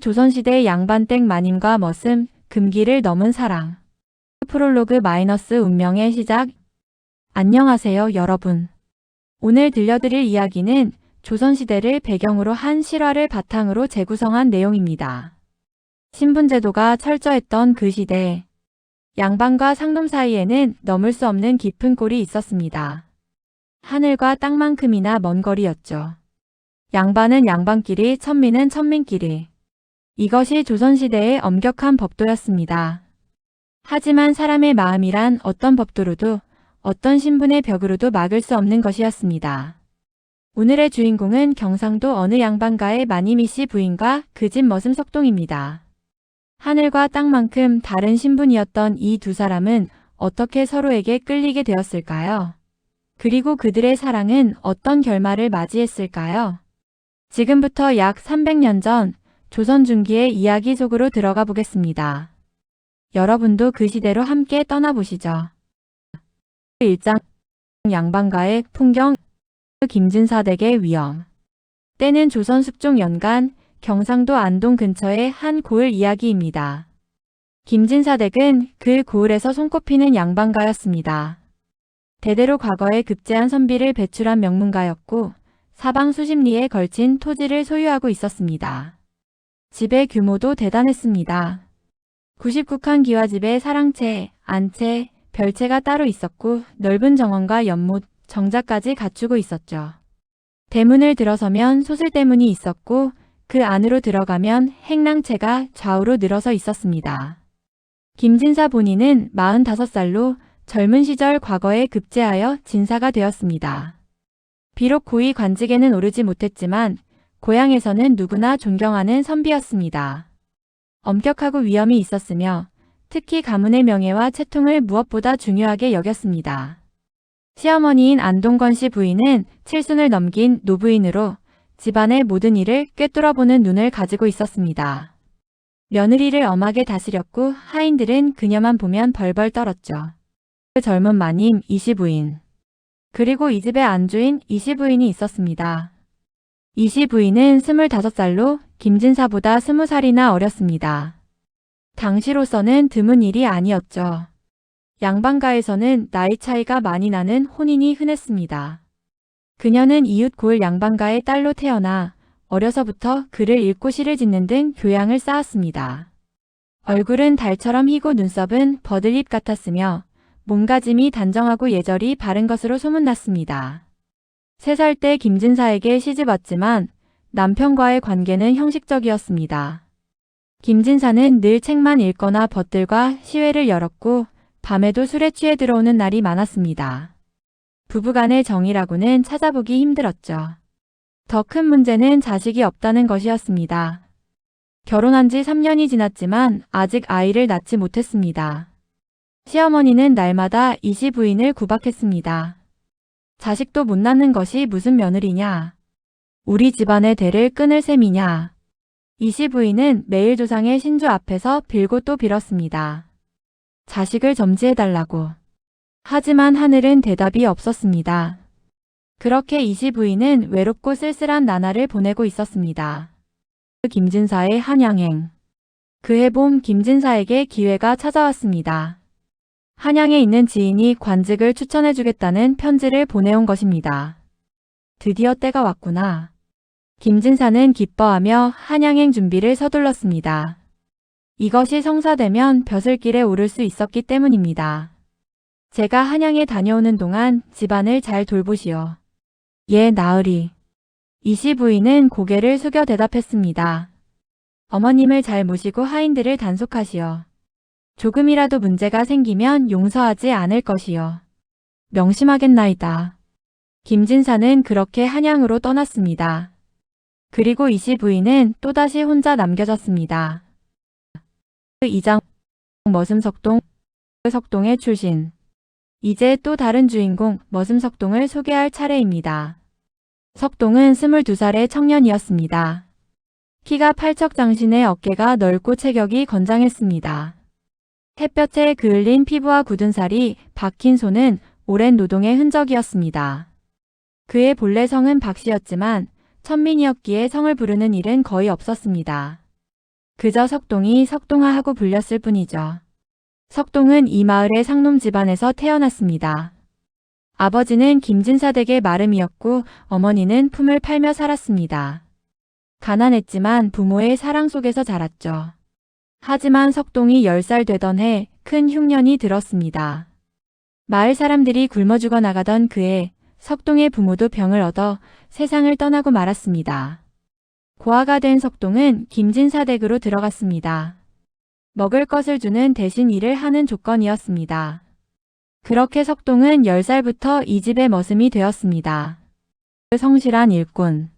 조선시대의 양반댁 마님과 머슴, 금기를 넘은 사랑. 프롤로그 마이너스 운명의 시작. 안녕하세요, 여러분. 오늘 들려드릴 이야기는 조선시대를 배경으로 한 실화를 바탕으로 재구성한 내용입니다. 신분제도가 철저했던 그 시대, 양반과 상놈 사이에는 넘을 수 없는 깊은 골이 있었습니다. 하늘과 땅만큼이나 먼 거리였죠. 양반은 양반끼리, 천민은 천민끼리. 이것이 조선시대의 엄격한 법도였습니다. 하지만 사람의 마음이란 어떤 법도로도 어떤 신분의 벽으로도 막을 수 없는 것이었습니다. 오늘의 주인공은 경상도 어느 양반가의 마님이 씨 부인과 그 집 머슴 석동입니다. 하늘과 땅만큼 다른 신분이었던 이 두 사람은 어떻게 서로에게 끌리게 되었을까요? 그리고 그들의 사랑은 어떤 결말을 맞이했을까요? 지금부터 약 300년 전 조선 중기의 이야기 속으로 들어가 보겠습니다. 여러분도 그 시대로 함께 떠나보시죠. 1장 양반가의 풍경. 김진사댁의 위엄. 때는 조선 숙종 연간 경상도 안동 근처의 한 고을 이야기입니다. 김진사댁은 그 고을에서 손꼽히는 양반가였습니다. 대대로 과거에 급제한 선비를 배출한 명문가였고 사방 수십 리에 걸친 토지를 소유하고 있었습니다. 집의 규모도 대단했습니다. 99칸 기와집에 사랑채, 안채, 별채가 따로 있었고 넓은 정원과 연못, 정자까지 갖추고 있었죠. 대문을 들어서면 소슬대문이 있었고 그 안으로 들어가면 행랑채가 좌우로 늘어서 있었습니다. 김진사 본인은 45살로 젊은 시절 과거에 급제하여 진사가 되었습니다. 비록 고위 관직에는 오르지 못했지만 고향에서는 누구나 존경하는 선비였습니다. 엄격하고 위엄이 있었으며 특히 가문의 명예와 채통을 무엇보다 중요하게 여겼습니다. 시어머니인 안동건 씨 부인은 칠순을 넘긴 노부인으로 집안의 모든 일을 꿰뚫어보는 눈을 가지고 있었습니다. 며느리를 엄하게 다스렸고 하인들은 그녀만 보면 벌벌 떨었죠. 그 젊은 마님 이씨 부인, 그리고 이 집의 안주인 이씨 부인이 있었습니다. 이씨 부인은 25살로 김진사보다 20살이나 어렸습니다. 당시로서는 드문 일이 아니었죠. 양반가에서는 나이 차이가 많이 나는 혼인이 흔했습니다. 그녀는 이웃 고을 양반가의 딸로 태어나 어려서부터 글을 읽고 시를 짓는 등 교양을 쌓았습니다. 얼굴은 달처럼 희고 눈썹은 버들잎 같았으며 몸가짐이 단정하고 예절이 바른 것으로 소문났습니다. 3살 때 김진사에게 시집왔지만 남편과의 관계는 형식적이었습니다. 김진사는 늘 책만 읽거나 벗들과 시회를 열었고 밤에도 술에 취해 들어오는 날이 많았습니다. 부부간의 정이라고는 찾아보기 힘들었죠. 더 큰 문제는 자식이 없다는 것이었습니다. 결혼한 지 3년이 지났지만 아직 아이를 낳지 못했습니다. 시어머니는 날마다 이씨 부인을 구박했습니다. 자식도 못 낳는 것이 무슨 며느리냐. 우리 집안의 대를 끊을 셈이냐. 이씨 부인은 매일 조상의 신주 앞에서 빌고 또 빌었습니다. 자식을 점지해달라고. 하지만 하늘은 대답이 없었습니다. 그렇게 이씨 부인은 외롭고 쓸쓸한 나날을 보내고 있었습니다. 김진사의 한양행. 그해 봄 김진사에게 기회가 찾아왔습니다. 한양에 있는 지인이 관직을 추천해주겠다는 편지를 보내온 것입니다. 드디어 때가 왔구나. 김진사는 기뻐하며 한양행 준비를 서둘렀습니다. 이것이 성사되면 벼슬길에 오를 수 있었기 때문입니다. 제가 한양에 다녀오는 동안 집안을 잘 돌보시오. 예, 나으리. 이씨 부인은 고개를 숙여 대답했습니다. 어머님을 잘 모시고 하인들을 단속하시오. 조금이라도 문제가 생기면 용서하지 않을 것이요. 명심하겠나이다. 김진사는 그렇게 한양으로 떠났습니다. 그리고 이씨 부인은 또다시 혼자 남겨졌습니다. 2장 머슴 석동. 석동의 출신. 이제 또 다른 주인공 머슴 석동을 소개할 차례입니다. 석동은 22살의 청년이었습니다. 키가 팔척장신의 어깨가 넓고 체격이 건장했습니다. 햇볕에 그을린 피부와 굳은 살이 박힌 손은 오랜 노동의 흔적이었습니다. 그의 본래 성은 박씨였지만 천민이었기에 성을 부르는 일은 거의 없었습니다. 그저 석동이 석동아 하고 불렸을 뿐이죠. 석동은 이 마을의 상놈 집안에서 태어났습니다. 아버지는 김진사 댁의 마름이었고 어머니는 품을 팔며 살았습니다. 가난했지만 부모의 사랑 속에서 자랐죠. 하지만 석동이 10살 되던 해 큰 흉년이 들었습니다. 마을 사람들이 굶어 죽어 나가던 그해 석동의 부모도 병을 얻어 세상을 떠나고 말았습니다. 고아가 된 석동은 김진사 댁으로 들어갔습니다. 먹을 것을 주는 대신 일을 하는 조건이었습니다. 그렇게 석동은 10살부터 이 집의 머슴이 되었습니다. 성실한 일꾼.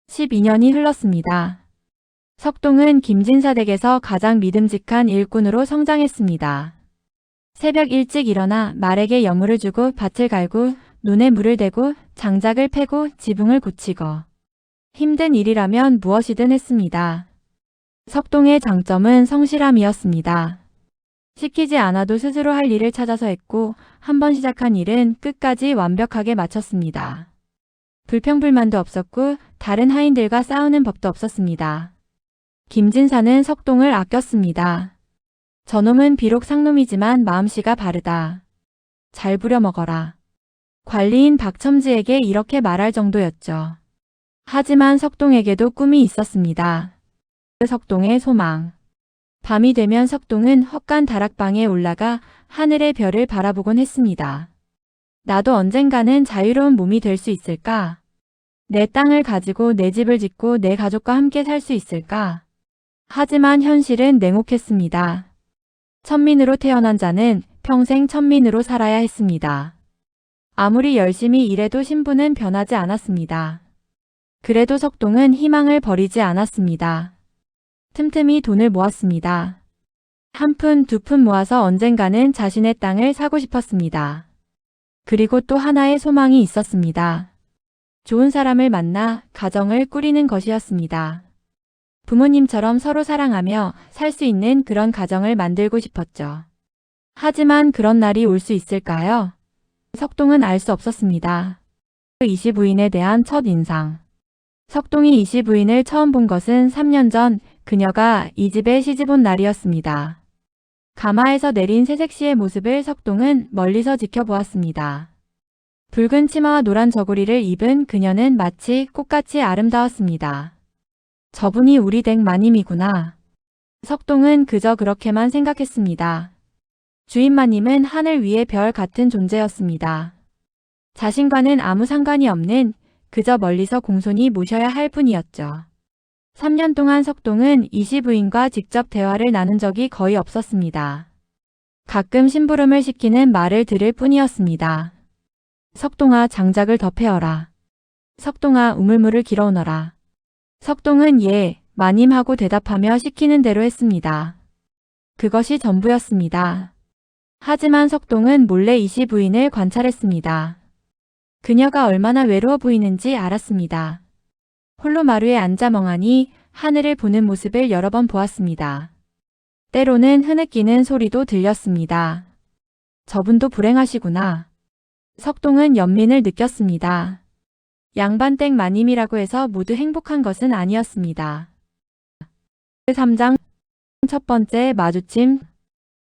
12년이 흘렀습니다. 석동은 김진사 댁에서 가장 믿음직한 일꾼으로 성장했습니다. 새벽 일찍 일어나 말에게 여물을 주고 밭을 갈고 논에 물을 대고 장작을 패고 지붕을 고치고 힘든 일이라면 무엇이든 했습니다. 석동의 장점은 성실함이었습니다. 시키지 않아도 스스로 할 일을 찾아서 했고 한 번 시작한 일은 끝까지 완벽하게 마쳤습니다. 불평불만도 없었고 다른 하인들과 싸우는 법도 없었습니다. 김진사는 석동을 아꼈습니다. 저놈은 비록 상놈이지만 마음씨가 바르다. 잘 부려먹어라. 관리인 박첨지에게 이렇게 말할 정도였죠. 하지만 석동에게도 꿈이 있었습니다. 석동의 소망. 밤이 되면 석동은 헛간 다락방에 올라가 하늘의 별을 바라보곤 했습니다. 나도 언젠가는 자유로운 몸이 될 수 있을까? 내 땅을 가지고 내 집을 짓고 내 가족과 함께 살 수 있을까? 하지만 현실은 냉혹했습니다. 천민으로 태어난 자는 평생 천민으로 살아야 했습니다. 아무리 열심히 일해도 신분은 변하지 않았습니다. 그래도 석동은 희망을 버리지 않았습니다. 틈틈이 돈을 모았습니다. 한 푼, 두 푼 모아서 언젠가는 자신의 땅을 사고 싶었습니다. 그리고 또 하나의 소망이 있었습니다. 좋은 사람을 만나 가정을 꾸리는 것이었습니다. 부모님처럼 서로 사랑하며 살 수 있는 그런 가정을 만들고 싶었죠. 하지만 그런 날이 올 수 있을까요? 석동은 알 수 없었습니다. 그 이시부인에 대한 첫 인상. 석동이 이시부인을 처음 본 것은 3년 전 그녀가 이 집에 시집온 날이었습니다. 가마에서 내린 새색시의 모습을 석동은 멀리서 지켜보았습니다. 붉은 치마와 노란 저고리를 입은 그녀는 마치 꽃같이 아름다웠습니다. 저분이 우리 댁 마님이구나. 석동은 그저 그렇게만 생각했습니다. 주인 마님은 하늘 위의 별 같은 존재였습니다. 자신과는 아무 상관이 없는 그저 멀리서 공손히 모셔야 할 뿐이었죠. 3년 동안 석동은 이시부인과 직접 대화를 나눈 적이 거의 없었습니다. 가끔 심부름을 시키는 말을 들을 뿐이었습니다. 석동아, 장작을 더 패어라. 석동아, 우물물을 길어오너라. 석동은 예, 마님 하고 대답하며 시키는 대로 했습니다. 그것이 전부였습니다. 하지만 석동은 몰래 이시부인을 관찰했습니다. 그녀가 얼마나 외로워 보이는지 알았습니다. 홀로 마루에 앉아 멍하니 하늘을 보는 모습을 여러 번 보았습니다. 때로는 흐느끼는 소리도 들렸습니다. 저분도 불행하시구나. 석동은 연민을 느꼈습니다. 양반댁 마님이라고 해서 모두 행복한 것은 아니었습니다. 3장 첫 번째 마주침.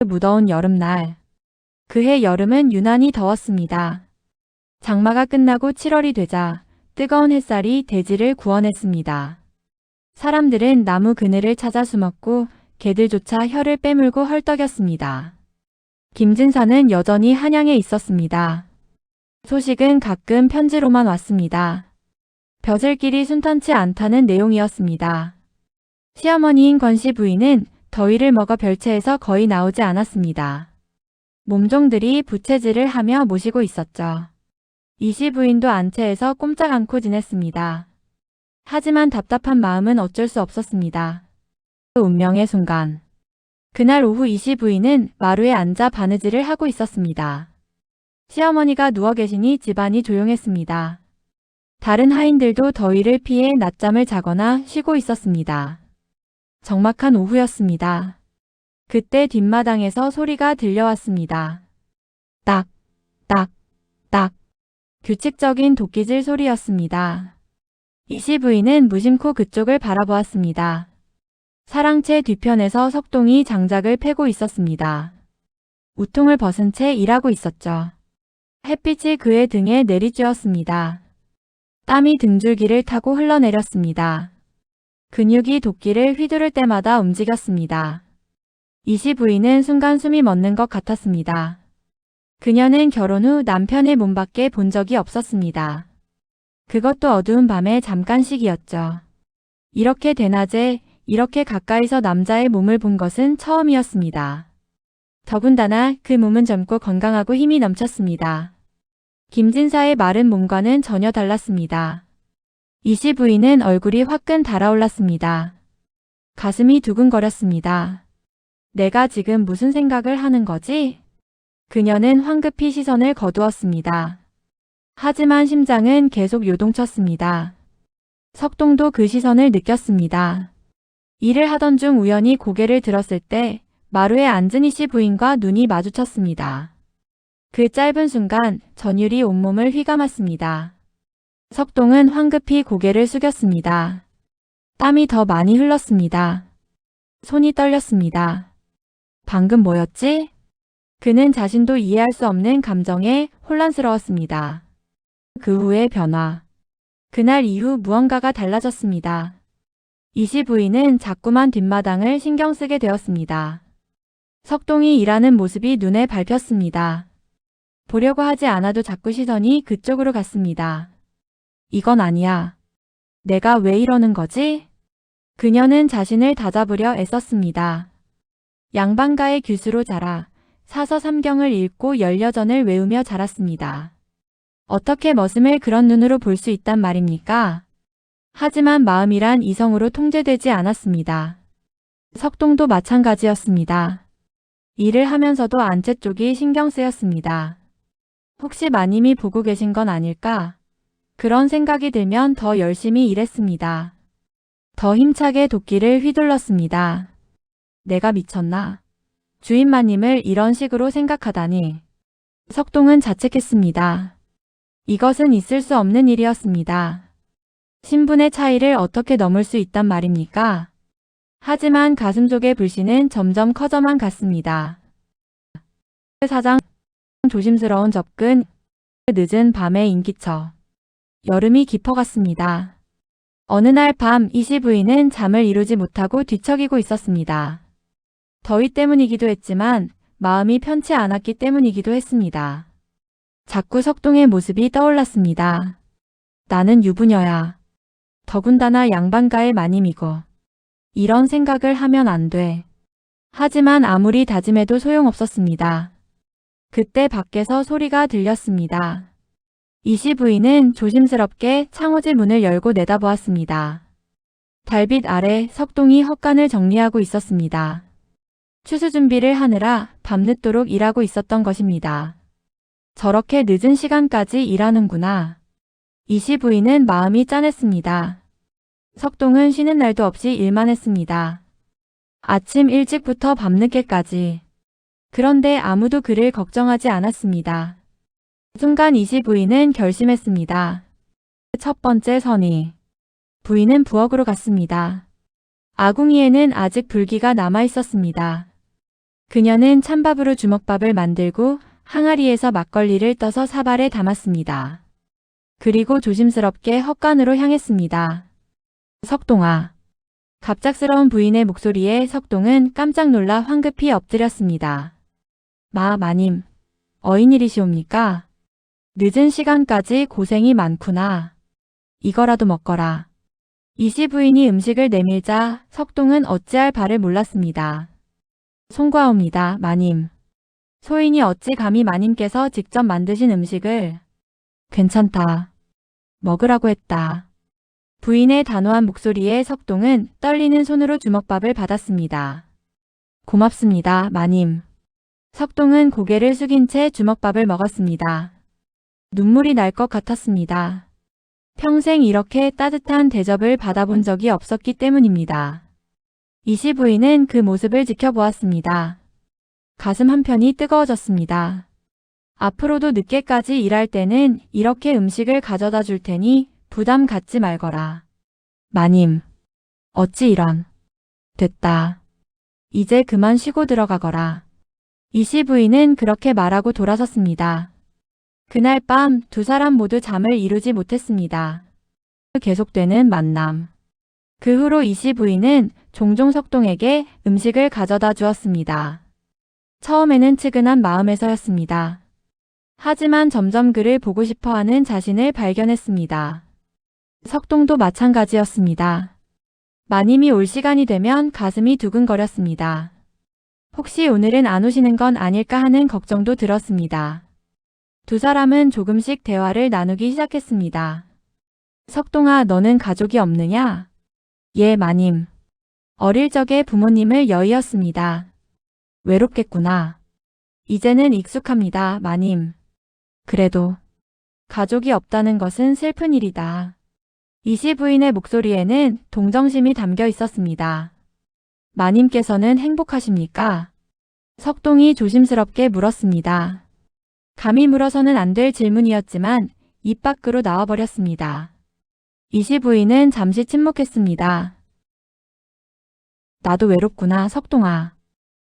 무더운 여름날. 그해 여름은 유난히 더웠습니다. 장마가 끝나고 7월이 되자 뜨거운 햇살이 대지를 구워냈습니다. 사람들은 나무 그늘을 찾아 숨었고 개들조차 혀를 빼물고 헐떡였습니다. 김진사는 여전히 한양에 있었습니다. 소식은 가끔 편지로만 왔습니다. 벼슬길이 순탄치 않다는 내용이었습니다. 시어머니인 권씨 부인은 더위를 먹어 별채에서 거의 나오지 않았습니다. 몸종들이 부채질을 하며 모시고 있었죠. 이시 부인도 안채에서 꼼짝 않고 지냈습니다. 하지만 답답한 마음은 어쩔 수 없었습니다. 그 운명의 순간. 그날 오후 이시 부인은 마루에 앉아 바느질을 하고 있었습니다. 시어머니가 누워 계시니 집안이 조용했습니다. 다른 하인들도 더위를 피해 낮잠을 자거나 쉬고 있었습니다. 적막한 오후였습니다. 그때 뒷마당에서 소리가 들려왔습니다. 딱, 딱, 딱. 규칙적인 도끼질 소리였습니다. 이시 부인은 무심코 그쪽을 바라보았습니다. 사랑채 뒤편에서 석동이 장작을 패고 있었습니다. 우통을 벗은 채 일하고 있었죠. 햇빛이 그의 등에 내리쬐었습니다. 땀이 등줄기를 타고 흘러내렸습니다. 근육이 도끼를 휘두를 때마다 움직였습니다. 이시 부인은 순간 숨이 멎는 것 같았습니다. 그녀는 결혼 후 남편의 몸밖에 본 적이 없었습니다. 그것도 어두운 밤의 잠깐씩이었죠. 이렇게 대낮에 이렇게 가까이서 남자의 몸을 본 것은 처음이었습니다. 더군다나 그 몸은 젊고 건강하고 힘이 넘쳤습니다. 김진사의 마른 몸과는 전혀 달랐습니다. 이시 부인은 얼굴이 화끈 달아올랐습니다. 가슴이 두근거렸습니다. 내가 지금 무슨 생각을 하는 거지? 그녀는 황급히 시선을 거두었습니다. 하지만 심장은 계속 요동쳤습니다. 석동도 그 시선을 느꼈습니다. 일을 하던 중 우연히 고개를 들었을 때 마루에 앉은 이씨 부인과 눈이 마주쳤습니다. 그 짧은 순간 전율이 온몸을 휘감았습니다. 석동은 황급히 고개를 숙였습니다. 땀이 더 많이 흘렀습니다. 손이 떨렸습니다. 방금 뭐였지? 그는 자신도 이해할 수 없는 감정에 혼란스러웠습니다. 그 후의 변화. 그날 이후 무언가가 달라졌습니다. 이시 부인은 자꾸만 뒷마당을 신경 쓰게 되었습니다. 석동이 일하는 모습이 눈에 밟혔습니다. 보려고 하지 않아도 자꾸 시선이 그쪽으로 갔습니다. 이건 아니야. 내가 왜 이러는 거지? 그녀는 자신을 다잡으려 애썼습니다. 양반가의 규수로 자라 사서 삼경을 읽고 열여전을 외우며 자랐습니다. 어떻게 머슴을 그런 눈으로 볼 수 있단 말입니까? 하지만 마음이란 이성으로 통제되지 않았습니다. 석동도 마찬가지였습니다. 일을 하면서도 안채 쪽이 신경 쓰였습니다. 혹시 마님이 보고 계신 건 아닐까? 그런 생각이 들면 더 열심히 일했습니다. 더 힘차게 도끼를 휘둘렀습니다. 내가 미쳤나? 주인 마님을 이런 식으로 생각하다니. 석동은 자책했습니다. 이것은 있을 수 없는 일이었습니다. 신분의 차이를 어떻게 넘을 수 있단 말입니까? 하지만 가슴속의 불씨는 점점 커져만 갔습니다. 사장, 조심스러운 접근, 늦은 밤의 인기처. 여름이 깊어갔습니다. 어느 날 밤 이시 부인은 잠을 이루지 못하고 뒤척이고 있었습니다. 더위 때문이기도 했지만 마음이 편치 않았기 때문이기도 했습니다. 자꾸 석동의 모습이 떠올랐습니다. 나는 유부녀야. 더군다나 양반가의 마님이고. 이런 생각을 하면 안 돼. 하지만 아무리 다짐해도 소용없었습니다. 그때 밖에서 소리가 들렸습니다. 이시 부인은 조심스럽게 창호지 문을 열고 내다보았습니다. 달빛 아래 석동이 헛간을 정리하고 있었습니다. 추수 준비를 하느라 밤늦도록 일하고 있었던 것입니다. 저렇게 늦은 시간까지 일하는구나. 이시 부인은 마음이 짠했습니다. 석동은 쉬는 날도 없이 일만 했습니다. 아침 일찍부터 밤늦게까지. 그런데 아무도 그를 걱정하지 않았습니다. 순간 이시 부인은 결심했습니다. 첫 번째 선의. 부인은 부엌으로 갔습니다. 아궁이에는 아직 불기가 남아 있었습니다. 그녀는 찬밥으로 주먹밥을 만들고 항아리에서 막걸리를 떠서 사발에 담았습니다. 그리고 조심스럽게 헛간으로 향했습니다. 석동아. 갑작스러운 부인의 목소리에 석동은 깜짝 놀라 황급히 엎드렸습니다. 마님. 어인일이시옵니까? 늦은 시간까지 고생이 많구나. 이거라도 먹거라. 이시 부인이 음식을 내밀자 석동은 어찌할 바를 몰랐습니다. 송구하옵니다, 마님. 소인이 어찌 감히 마님께서 직접 만드신 음식을. 괜찮다. 먹으라고 했다. 부인의 단호한 목소리에 석동은 떨리는 손으로 주먹밥을 받았습니다. 고맙습니다, 마님. 석동은 고개를 숙인 채 주먹밥을 먹었습니다. 눈물이 날 것 같았습니다. 평생 이렇게 따뜻한 대접을 받아본 적이 없었기 때문입니다. 이시 부인은 그 모습을 지켜보았습니다. 가슴 한편이 뜨거워졌습니다. 앞으로도 늦게까지 일할 때는 이렇게 음식을 가져다 줄 테니 부담 갖지 말거라. 마님, 어찌 이런. 됐다. 이제 그만 쉬고 들어가거라. 이씨 부인은 그렇게 말하고 돌아섰습니다. 그날 밤 두 사람 모두 잠을 이루지 못했습니다. 계속되는 만남. 그 후로 이씨 부인은 종종 석동에게 음식을 가져다 주었습니다. 처음에는 측은한 마음에서였습니다. 하지만 점점 그를 보고 싶어하는 자신을 발견했습니다. 석동도 마찬가지였습니다. 마님이 올 시간이 되면 가슴이 두근거렸습니다. 혹시 오늘은 안 오시는 건 아닐까 하는 걱정도 들었습니다. 두 사람은 조금씩 대화를 나누기 시작했습니다. 석동아, 너는 가족이 없느냐? 예, 마님. 어릴 적에 부모님을 여의었습니다. 외롭겠구나. 이제는 익숙합니다, 마님. 그래도 가족이 없다는 것은 슬픈 일이다. 이씨 부인의 목소리에는 동정심이 담겨 있었습니다. 마님께서는 행복하십니까? 석동이 조심스럽게 물었습니다. 감히 물어서는 안 될 질문이었지만 입 밖으로 나와버렸습니다. 이씨 부인은 잠시 침묵했습니다. 나도 외롭구나, 석동아.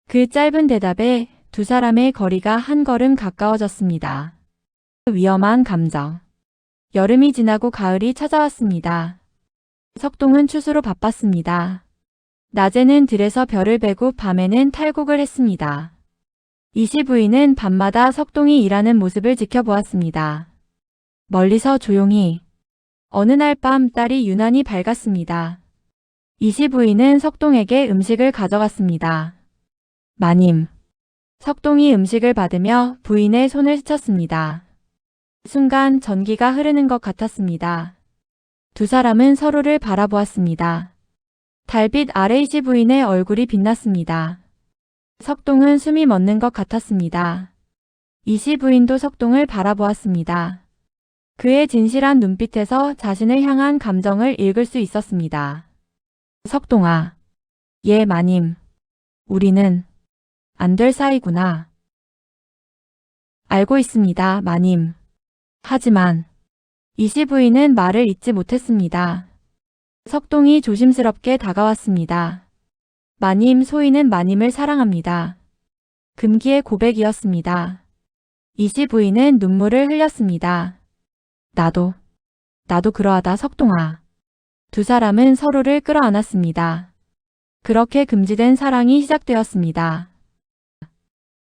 그 짧은 대답에 두 사람의 거리가 한 걸음 가까워졌습니다. 위험한 감정. 여름이 지나고 가을이 찾아왔습니다. 석동은 추수로 바빴습니다. 낮에는 들에서 별을 베고 밤에는 탈곡을 했습니다. 이씨 부인은 밤마다 석동이 일하는 모습을 지켜보았습니다. 멀리서 조용히. 어느 날 밤 딸이 유난히 밝았습니다. 이씨 부인은 석동에게 음식을 가져갔습니다. 마님. 석동이 음식을 받으며 부인의 손을 스쳤습니다. 순간 전기가 흐르는 것 같았습니다. 두 사람은 서로를 바라보았습니다. 달빛 아래 이씨 부인의 얼굴이 빛났습니다. 석동은 숨이 멎는 것 같았습니다. 이씨 부인도 석동을 바라보았습니다. 그의 진실한 눈빛에서 자신을 향한 감정을 읽을 수 있었습니다. 석동아. 예, 마님. 우리는 안 될 사이구나. 알고 있습니다, 마님. 하지만 이씨 부인은 말을 잇지 못했습니다. 석동이 조심스럽게 다가왔습니다. 마님, 소인은 마님을 사랑합니다. 금기의 고백이었습니다. 이씨 부인은 눈물을 흘렸습니다. 나도 그러하다, 석동아. 두 사람은 서로를 끌어안았습니다. 그렇게 금지된 사랑이 시작되었습니다.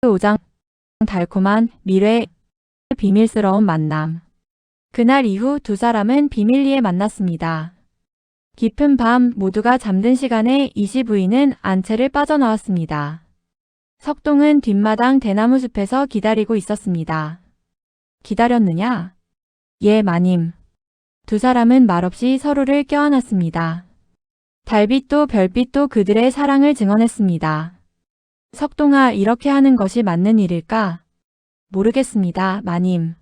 5장 달콤한 미래 비밀스러운 만남. 그날 이후 두 사람은 비밀리에 만났습니다. 깊은 밤 모두가 잠든 시간에 이씨 부인은 안채를 빠져나왔습니다. 석동은 뒷마당 대나무 숲에서 기다리고 있었습니다. 기다렸느냐? 예, 마님. 두 사람은 말없이 서로를 껴안았습니다. 달빛도 별빛도 그들의 사랑을 증언했습니다. 석동아, 이렇게 하는 것이 맞는 일일까? 모르겠습니다, 마님.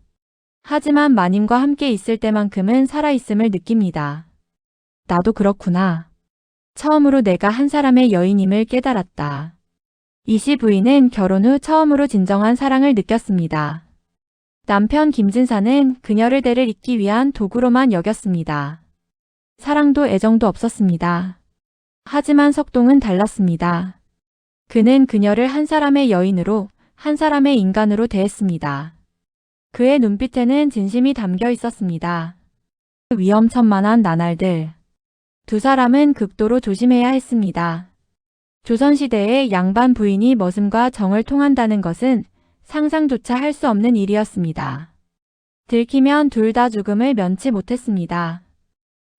하지만 마님과 함께 있을 때만큼은 살아있음을 느낍니다. 나도 그렇구나. 처음으로 내가 한 사람의 여인임을 깨달았다. 이씨 부인은 결혼 후 처음으로 진정한 사랑을 느꼈습니다. 남편 김진사는 그녀를 대를 잇기 위한 도구로만 여겼습니다. 사랑도 애정도 없었습니다. 하지만 석동은 달랐습니다. 그는 그녀를 한 사람의 여인으로, 한 사람의 인간으로 대했습니다. 그의 눈빛에는 진심이 담겨 있었습니다. 위험천만한 나날들. 두 사람은 극도로 조심해야 했습니다. 조선시대의 양반 부인이 머슴과 정을 통한다는 것은 상상조차 할 수 없는 일이었습니다. 들키면 둘 다 죽음을 면치 못했습니다.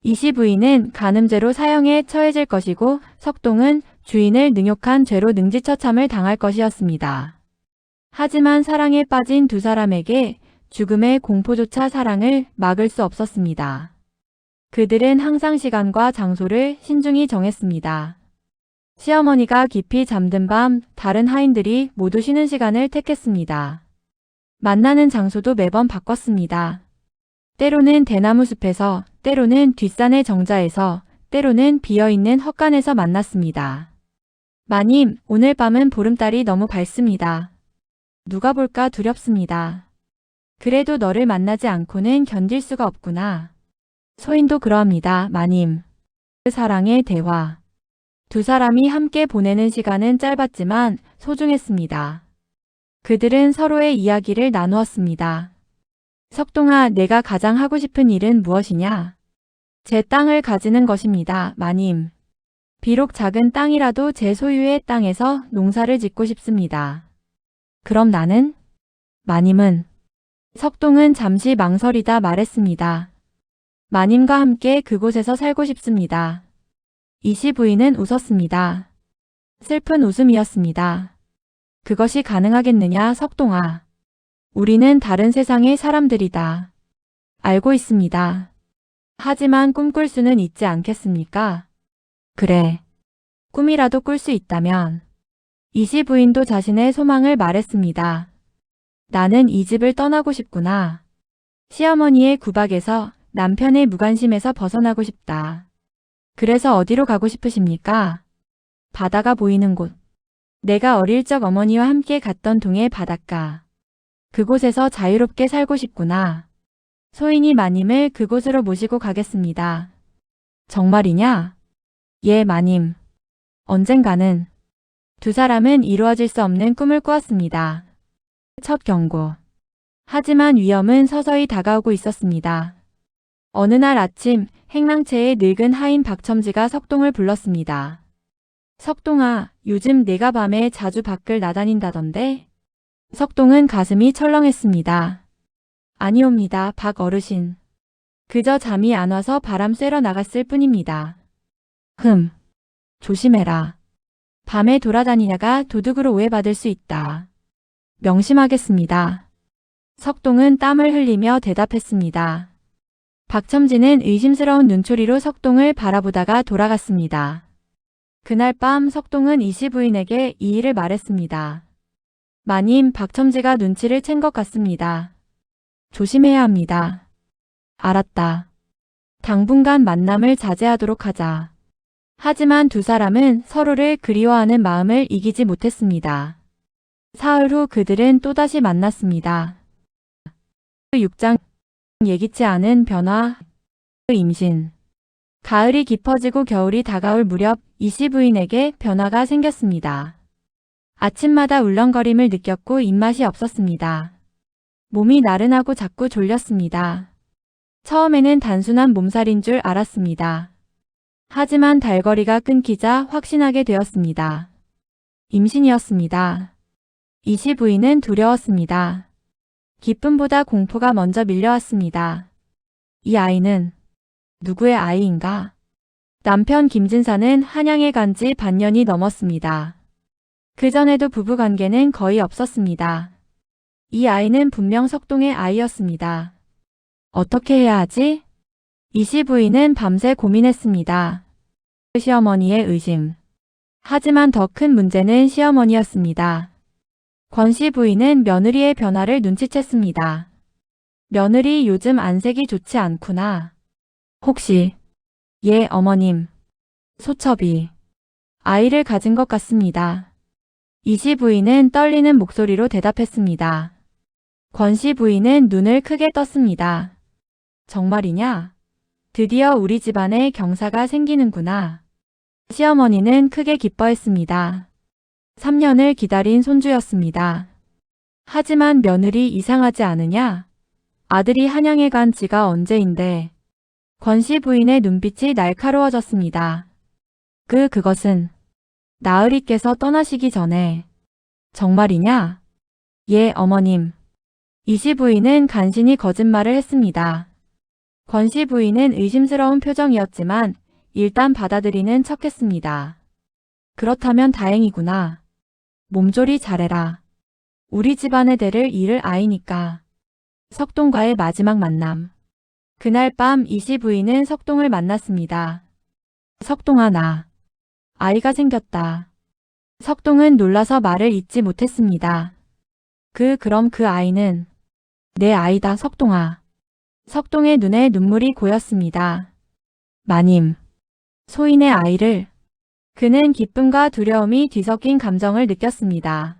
이씨 부인은 간음죄로 사형에 처해질 것이고 석동은 주인을 능욕한 죄로 능지처참을 당할 것이었습니다. 하지만 사랑에 빠진 두 사람에게 죽음의 공포조차 사랑을 막을 수 없었습니다. 그들은 항상 시간과 장소를 신중히 정했습니다. 시어머니가 깊이 잠든 밤 다른 하인들이 모두 쉬는 시간을 택했습니다. 만나는 장소도 매번 바꿨습니다. 때로는 대나무 숲에서, 때로는 뒷산의 정자에서, 때로는 비어있는 헛간에서 만났습니다. 마님, 오늘 밤은 보름달이 너무 밝습니다. 누가 볼까 두렵습니다. 그래도 너를 만나지 않고는 견딜 수가 없구나. 소인도 그러합니다, 마님. 그 사랑의 대화. 두 사람이 함께 보내는 시간은 짧았지만 소중했습니다. 그들은 서로의 이야기를 나누었습니다. 석동아, 내가 가장 하고 싶은 일은 무엇이냐? 제 땅을 가지는 것입니다, 마님. 비록 작은 땅이라도 제 소유의 땅에서 농사를 짓고 싶습니다. 그럼 나는? 마님은? 석동은 잠시 망설이다 말했습니다. 마님과 함께 그곳에서 살고 싶습니다. 이시 부인은 웃었습니다. 슬픈 웃음이었습니다. 그것이 가능하겠느냐, 석동아. 우리는 다른 세상의 사람들이다. 알고 있습니다. 하지만 꿈꿀 수는 있지 않겠습니까? 그래. 꿈이라도 꿀 수 있다면. 이시 부인도 자신의 소망을 말했습니다. 나는 이 집을 떠나고 싶구나. 시어머니의 구박에서 남편의 무관심에서 벗어나고 싶다. 그래서 어디로 가고 싶으십니까? 바다가 보이는 곳. 내가 어릴 적 어머니와 함께 갔던 동해 바닷가. 그곳에서 자유롭게 살고 싶구나. 소인이 마님을 그곳으로 모시고 가겠습니다. 정말이냐? 예, 마님. 언젠가는. 두 사람은 이루어질 수 없는 꿈을 꾸었습니다. 첫 경고. 하지만 위험은 서서히 다가오고 있었습니다. 어느 날 아침 행랑채의 늙은 하인 박첨지가 석동을 불렀습니다. 석동아, 요즘 내가 밤에 자주 밖을 나다닌다던데? 석동은 가슴이 철렁했습니다. 아니옵니다, 박 어르신. 그저 잠이 안 와서 바람 쐬러 나갔을 뿐입니다. 조심해라. 밤에 돌아다니다가 도둑으로 오해받을 수 있다. 명심하겠습니다. 석동은 땀을 흘리며 대답했습니다. 박첨지는 의심스러운 눈초리로 석동을 바라보다가 돌아갔습니다. 그날 밤 석동은 이시 부인에게 이 일을 말했습니다. 마님, 박첨지가 눈치를 챈 것 같습니다. 조심해야 합니다. 알았다. 당분간 만남을 자제하도록 하자. 하지만 두 사람은 서로를 그리워하는 마음을 이기지 못했습니다. 사흘 후 그들은 또다시 만났습니다. 6장 예기치 않은 변화, 임신. 가을이 깊어지고 겨울이 다가올 무렵 이시 부인에게 변화가 생겼습니다. 아침마다 울렁거림을 느꼈고 입맛이 없었습니다. 몸이 나른하고 자꾸 졸렸습니다. 처음에는 단순한 몸살인 줄 알았습니다. 하지만 달거리가 끊기자 확신하게 되었습니다. 임신이었습니다. 이시 부인은 두려웠습니다. 기쁨보다 공포가 먼저 밀려왔습니다. 이 아이는 누구의 아이인가? 남편 김진사는 한양에 간 지 반년이 넘었습니다. 그전에도 부부관계는 거의 없었습니다. 이 아이는 분명 석동의 아이였습니다. 어떻게 해야 하지? 이시 부인은 밤새 고민했습니다. 시어머니의 의심. 하지만 더 큰 문제는 시어머니였습니다. 권씨 부인은 며느리의 변화를 눈치챘습니다. 며느리 요즘 안색이 좋지 않구나. 혹시. 예, 어머님. 소첩이. 아이를 가진 것 같습니다. 이시 부인은 떨리는 목소리로 대답했습니다. 권씨 부인은 눈을 크게 떴습니다. 정말이냐? 드디어 우리 집안에 경사가 생기는구나. 시어머니는 크게 기뻐했습니다. 3년을 기다린 손주였습니다. 하지만 며느리 이상하지 않으냐? 아들이 한양에 간 지가 언제인데. 권씨 부인의 눈빛이 날카로워졌습니다. 그것은 나으리께서 떠나시기 전에. 정말이냐? 예, 어머님. 이시 부인은 간신히 거짓말을 했습니다. 권씨 부인은 의심스러운 표정이었지만 일단 받아들이는 척했습니다. 그렇다면 다행이구나. 몸조리 잘해라. 우리 집안의 대를 이을 아이니까. 석동과의 마지막 만남. 그날 밤 이시 부인은 석동을 만났습니다. 석동아, 나 아이가 생겼다. 석동은 놀라서 말을 잇지 못했습니다. 그럼 그 아이는 내 아이다, 석동아. 석동의 눈에 눈물이 고였습니다. 마님, 소인의 아이를. 그는 기쁨과 두려움이 뒤섞인 감정을 느꼈습니다.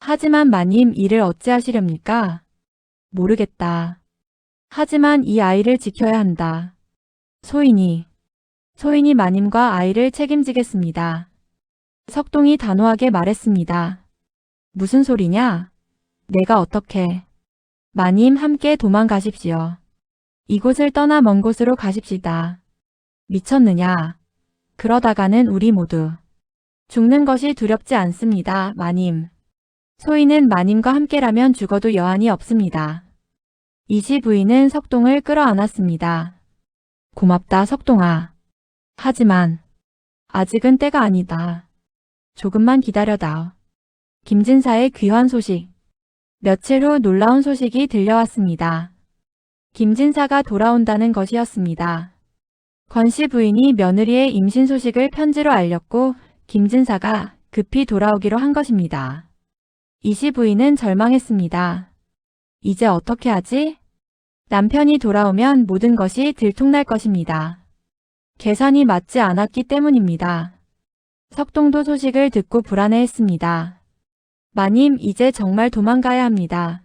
하지만 마님, 이를 어찌하시렵니까? 모르겠다. 하지만 이 아이를 지켜야 한다. 소인이. 소인이 마님과 아이를 책임지겠습니다. 석동이 단호하게 말했습니다. 무슨 소리냐? 내가 어떻게? 마님 함께 도망가십시오. 이곳을 떠나 먼 곳으로 가십시다. 미쳤느냐? 그러다가는 우리 모두 죽는 것이 두렵지 않습니다, 마님. 소인은 마님과 함께라면 죽어도 여한이 없습니다. 이시 부인은 석동을 끌어안았습니다. 고맙다, 석동아. 하지만 아직은 때가 아니다. 조금만 기다려다오. 김진사의 귀환 소식. 며칠 후 놀라운 소식이 들려왔습니다. 김진사가 돌아온다는 것이었습니다. 권씨 부인이 며느리의 임신 소식을 편지로 알렸고 김진사가 급히 돌아오기로 한 것입니다. 이시 부인은 절망했습니다. 이제 어떻게 하지? 남편이 돌아오면 모든 것이 들통날 것입니다. 계산이 맞지 않았기 때문입니다. 석동도 소식을 듣고 불안해했습니다. 마님, 이제 정말 도망가야 합니다.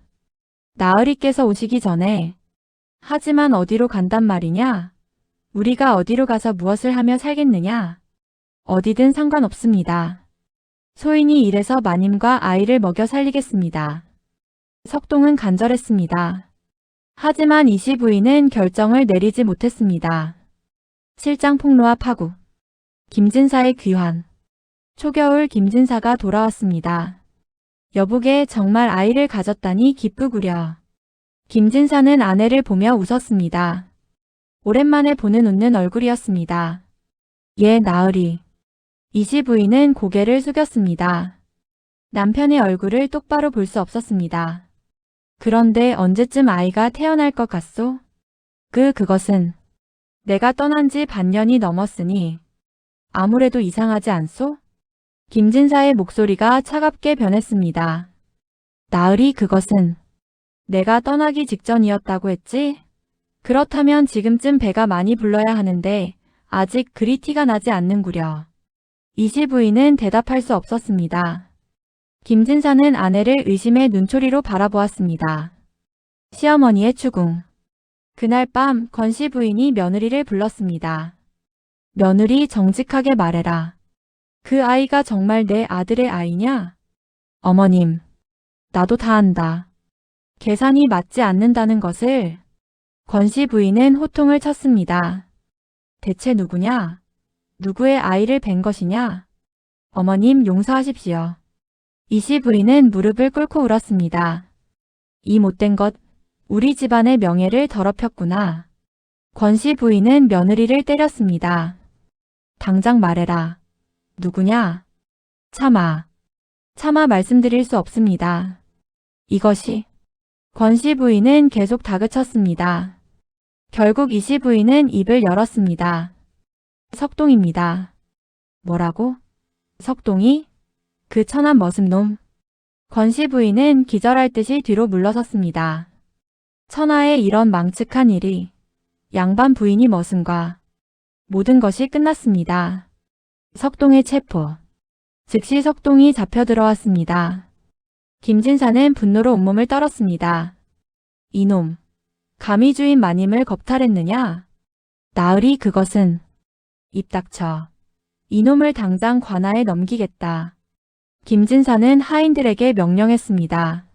나으리께서 오시기 전에. 하지만 어디로 간단 말이냐? 우리가 어디로 가서 무엇을 하며 살겠느냐? 어디든 상관없습니다. 소인이 이래서 마님과 아이를 먹여 살리겠습니다. 석동은 간절했습니다. 하지만 이시 부인은 결정을 내리지 못했습니다. 실장 폭로와 파국. 김진사의 귀환. 초겨울 김진사가 돌아왔습니다. 여보게 정말 아이를 가졌다니 기쁘구려. 김진사는 아내를 보며 웃었습니다. 오랜만에 보는 웃는 얼굴이었습니다. 예, 나으리. 이시 부인은 고개를 숙였습니다. 남편의 얼굴을 똑바로 볼 수 없었습니다. 그런데 언제쯤 아이가 태어날 것 같소? 그것은 내가 떠난 지 반년이 넘었으니 아무래도 이상하지 않소? 김진사의 목소리가 차갑게 변했습니다. 나으리, 그것은 내가 떠나기 직전이었다고 했지? 그렇다면 지금쯤 배가 많이 불러야 하는데 아직 그리 티가 나지 않는구려. 이시 부인은 대답할 수 없었습니다. 김진사는 아내를 의심의 눈초리로 바라보았습니다. 시어머니의 추궁. 그날 밤 권씨 부인이 며느리를 불렀습니다. 며느리, 정직하게 말해라. 그 아이가 정말 내 아들의 아이냐? 어머님, 나도 다 안다. 계산이 맞지 않는다는 것을. 권씨 부인은 호통을 쳤습니다. 대체 누구냐? 누구의 아이를 뵌 것이냐? 어머님, 용서하십시오. 이시 부인은 무릎을 꿇고 울었습니다. 이 못된 것, 우리 집안의 명예를 더럽혔구나. 권씨 부인은 며느리를 때렸습니다. 당장 말해라. 누구냐? 차마 말씀드릴 수 없습니다. 이것이. 권씨 부인은 계속 다그쳤습니다. 결국 이시 부인은 입을 열었습니다. 석동입니다. 뭐라고? 석동이? 그 천한 머슴놈. 권씨 부인은 기절할 듯이 뒤로 물러섰습니다. 천하에 이런 망측한 일이. 양반 부인이 머슴과. 모든 것이 끝났습니다. 석동의 체포. 즉시 석동이 잡혀 들어왔습니다. 김진사는 분노로 온몸을 떨었습니다. 이놈, 감히 주인 마님을 겁탈했느냐? 나으리, 그것은. 입 닥쳐. 이놈을 당장 관아에 넘기겠다. 김진사는 하인들에게 명령했습니다.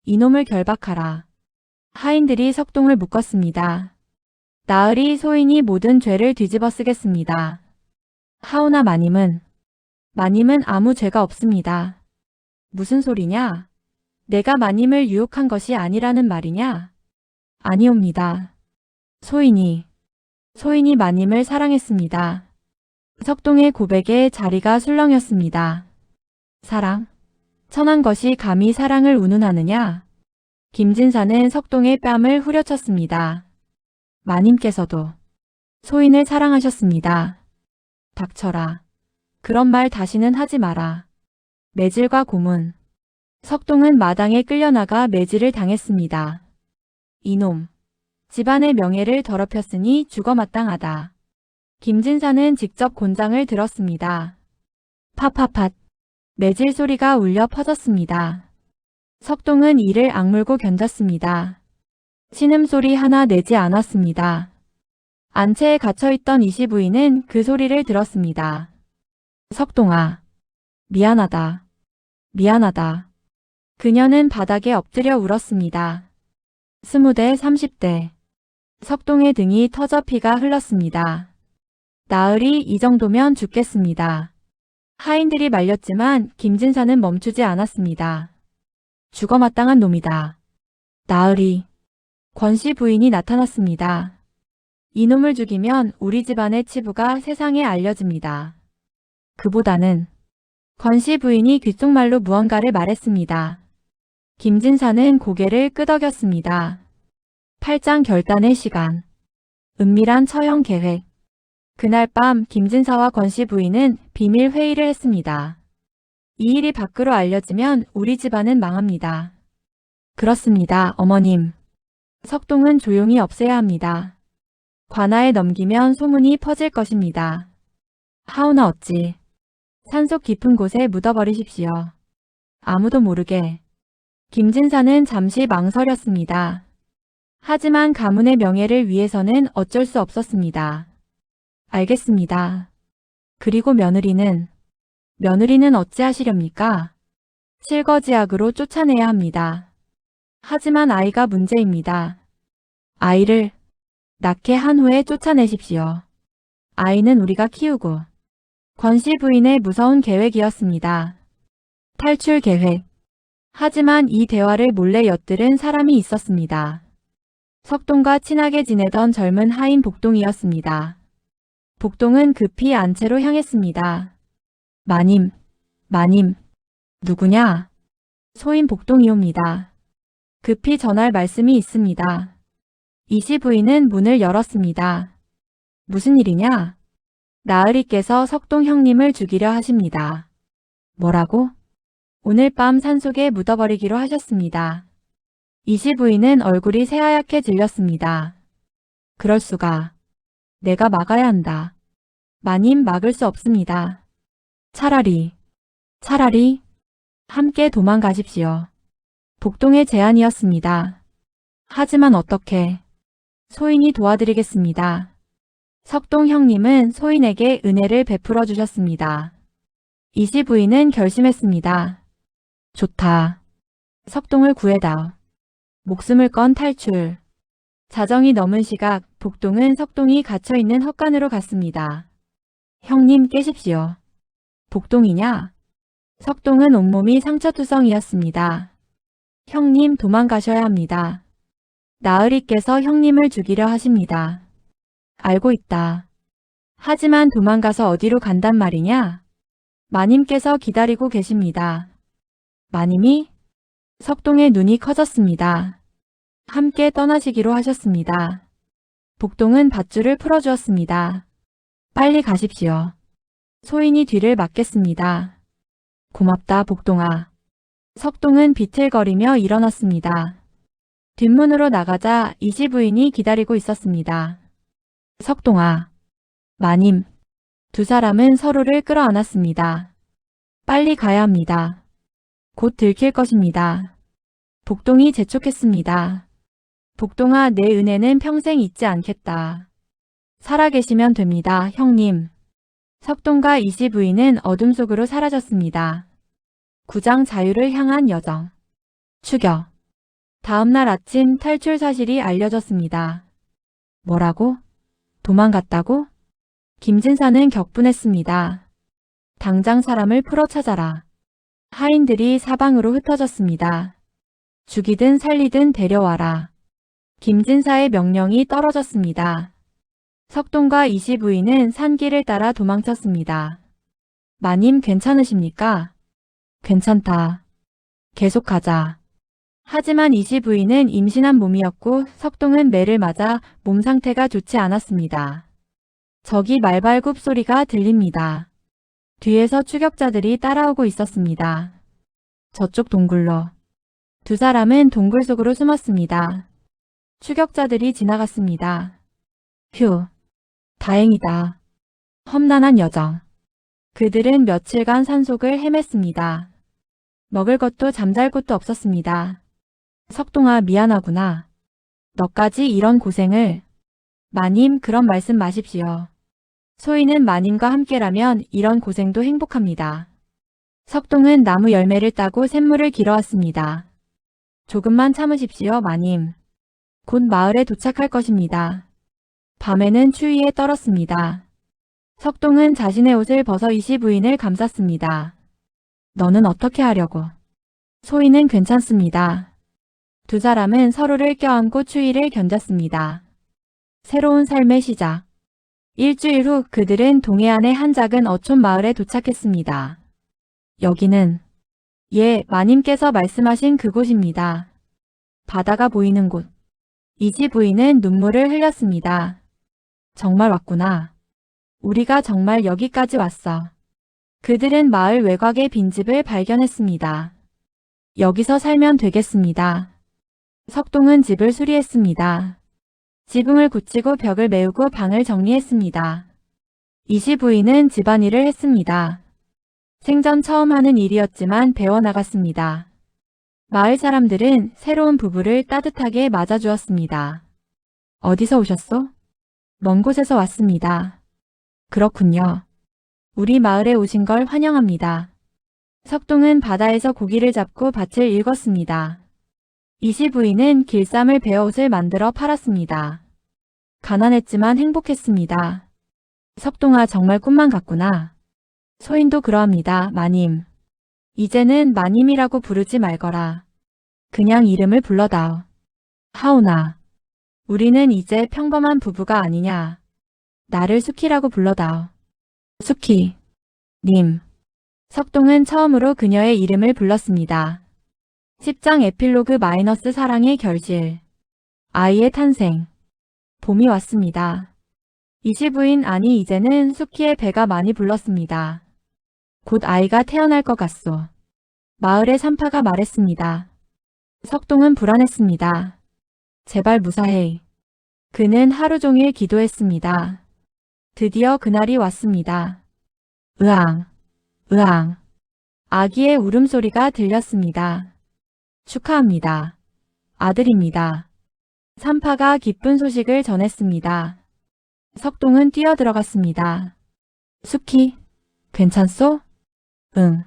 이놈을 결박하라. 하인들이 석동을 묶었습니다. 나으리, 소인이 모든 죄를 뒤집어 쓰겠습니다. 하오나 마님은 아무 죄가 없습니다. 무슨 소리냐? 내가 마님을 유혹한 것이 아니라는 말이냐? 아니옵니다. 소인이 마님을 사랑했습니다. 석동의 고백에 자리가 술렁였습니다. 사랑? 천한 것이 감히 사랑을 운운하느냐? 김진사는 석동의 뺨을 후려쳤습니다. 마님께서도 소인을 사랑하셨습니다. 닥쳐라. 그런 말 다시는 하지 마라. 매질과 고문. 석동은 마당에 끌려나가 매질을 당했습니다. 이놈. 집안의 명예를 더럽혔으니 죽어 마땅하다. 김진사는 직접 곤장을 들었습니다. 팟팟팟. 매질 소리가 울려 퍼졌습니다. 석동은 이를 악물고 견뎠습니다. 신음소리 하나 내지 않았습니다. 안채에 갇혀있던 이씨 부인은 그 소리를 들었습니다. 석동아, 미안하다. 미안하다. 그녀는 바닥에 엎드려 울었습니다. 20대 30대. 석동의 등이 터져 피가 흘렀습니다. 나으리 이 정도면 죽겠습니다. 하인들이 말렸지만 김진사는 멈추지 않았습니다. 죽어마땅한 놈이다. 나으리. 권씨 부인이 나타났습니다. 이놈을 죽이면 우리 집안의 치부가 세상에 알려집니다. 그보다는 권씨 부인이 귓속말로 무언가를 말했습니다. 김진사는 고개를 끄덕였습니다. 8장 결단의 시간. 은밀한 처형 계획. 그날 밤 김진사와 권씨 부인은 비밀 회의를 했습니다. 이 일이 밖으로 알려지면 우리 집안은 망합니다. 그렇습니다, 어머님. 석동은 조용히 없애야 합니다. 관아에 넘기면 소문이 퍼질 것입니다. 하오나 어찌 산속 깊은 곳에 묻어버리십시오. 아무도 모르게. 김진사는 잠시 망설였습니다. 하지만 가문의 명예를 위해서는 어쩔 수 없었습니다. 알겠습니다. 그리고 며느리는 어찌하시렵니까? 실거지악으로 쫓아내야 합니다. 하지만 아이가 문제입니다. 아이를 낳게 한 후에 쫓아내십시오. 아이는 우리가 키우고. 권씨 부인의 무서운 계획이었습니다. 탈출 계획. 하지만 이 대화를 몰래 엿들은 사람이 있었습니다. 석동과 친하게 지내던 젊은 하인 복동이었습니다. 복동은 급히 안채로 향했습니다. 마님. 누구냐? 소인 복동이옵니다. 급히 전할 말씀이 있습니다. 이씨 부인은 문을 열었습니다. 무슨 일이냐? 나으리께서 석동 형님을 죽이려 하십니다. 뭐라고? 오늘 밤 산속에 묻어버리기로 하셨습니다. 이씨 부인은 얼굴이 새하얗게 질렸습니다. 그럴 수가. 내가 막아야 한다. 마님 막을 수 없습니다. 차라리 함께 도망가십시오. 복동의 제안이었습니다. 하지만 어떻게? 소인이 도와드리겠습니다. 석동 형님은 소인에게 은혜를 베풀어 주셨습니다. 이씨 부인은 결심했습니다. 좋다. 석동을 구해다오. 목숨을 건 탈출. 자정이 넘은 시각 복동은 석동이 갇혀있는 헛간으로 갔습니다. 형님 깨십시오. 복동이냐? 석동은 온몸이 상처투성이었습니다. 형님 도망가셔야 합니다. 나으리께서 형님을 죽이려 하십니다. 알고 있다. 하지만 도망가서 어디로 간단 말이냐? 마님께서 기다리고 계십니다. 마님이? 석동의 눈이 커졌습니다. 함께 떠나시기로 하셨습니다. 복동은 밧줄을 풀어주었습니다. 빨리 가십시오. 소인이 뒤를 막겠습니다. 고맙다, 복동아. 석동은 비틀거리며 일어났습니다. 뒷문으로 나가자 이씨 부인이 기다리고 있었습니다. 석동아, 마님. 두 사람은 서로를 끌어안았습니다. 빨리 가야 합니다. 곧 들킬 것입니다. 복동이 재촉했습니다. 복동아, 내 은혜는 평생 잊지 않겠다. 살아계시면 됩니다, 형님. 석동과 이씨 부인은 어둠 속으로 사라졌습니다. 9장 자유를 향한 여정. 추격. 다음날 아침 탈출 사실이 알려졌습니다. 뭐라고? 도망갔다고? 김진사는 격분했습니다. 당장 사람을 풀어 찾아라. 하인들이 사방으로 흩어졌습니다. 죽이든 살리든 데려와라. 김진사의 명령이 떨어졌습니다. 석동과 이씨 부인은 산길을 따라 도망쳤습니다. 마님 괜찮으십니까? 괜찮다. 계속 가자. 하지만 이씨 부인은 임신한 몸이었고 석동은 매를 맞아 몸 상태가 좋지 않았습니다. 저기 말발굽 소리가 들립니다. 뒤에서 추격자들이 따라오고 있었습니다. 저쪽 동굴로. 두 사람은 동굴 속으로 숨었습니다. 추격자들이 지나갔습니다. 휴. 다행이다. 험난한 여정. 그들은 며칠간 산속을 헤맸습니다. 먹을 것도 잠잘 곳도 없었습니다. 석동아 미안하구나. 너까지 이런 고생을. 마님, 그런 말씀 마십시오. 소희는 마님과 함께라면 이런 고생도 행복합니다. 석동은 나무 열매를 따고 샘물을 길어왔습니다. 조금만 참으십시오, 마님. 곧 마을에 도착할 것입니다. 밤에는 추위에 떨었습니다. 석동은 자신의 옷을 벗어 이시 부인을 감쌌습니다. 너는 어떻게 하려고? 소희는 괜찮습니다. 두 사람은 서로를 껴안고 추위를 견뎠습니다. 새로운 삶의 시작. 일주일 후 그들은 동해안의 한 작은 어촌 마을에 도착했습니다. 여기는 마님께서 말씀하신 그곳입니다. 바다가 보이는 곳. 이지 부인은 눈물을 흘렸습니다. 정말 왔구나. 우리가 정말 여기까지 왔어. 그들은 마을 외곽의 빈집을 발견했습니다. 여기서 살면 되겠습니다. 석동은 집을 수리했습니다. 지붕을 굳히고 벽을 메우고 방을 정리했습니다. 이시 부인은 집안일을 했습니다. 생전 처음 하는 일이었지만 배워나갔습니다. 마을 사람들은 새로운 부부를 따뜻하게 맞아주었습니다. 어디서 오셨소? 먼 곳에서 왔습니다. 그렇군요. 우리 마을에 오신 걸 환영합니다. 석동은 바다에서 고기를 잡고 밭을 일궜습니다. 이시 부인은 길쌈을 베어 옷을 만들어 팔았습니다. 가난했지만 행복했습니다. 석동아, 정말 꿈만 같구나. 소인도 그러합니다, 마님. 이제는 마님이라고 부르지 말거라. 그냥 이름을 불러다오. 하오나. 우리는 이제 평범한 부부가 아니냐. 나를 수키라고 불러다오. 수키. 님. 석동은 처음으로 그녀의 이름을 불렀습니다. 10장 에필로그 마이너스 사랑의 결실. 아이의 탄생. 봄이 왔습니다. 이시 부인 아니 이제는 수키의 배가 많이 불렀습니다. 곧 아이가 태어날 것 같소. 마을의 산파가 말했습니다. 석동은 불안했습니다. 제발 무사해. 그는 하루 종일 기도했습니다. 드디어 그날이 왔습니다. 으앙, 으앙. 아기의 울음소리가 들렸습니다. 축하합니다. 아들입니다. 산파가 기쁜 소식을 전했습니다. 석동은 뛰어들어갔습니다. 수키, 괜찮소? 응.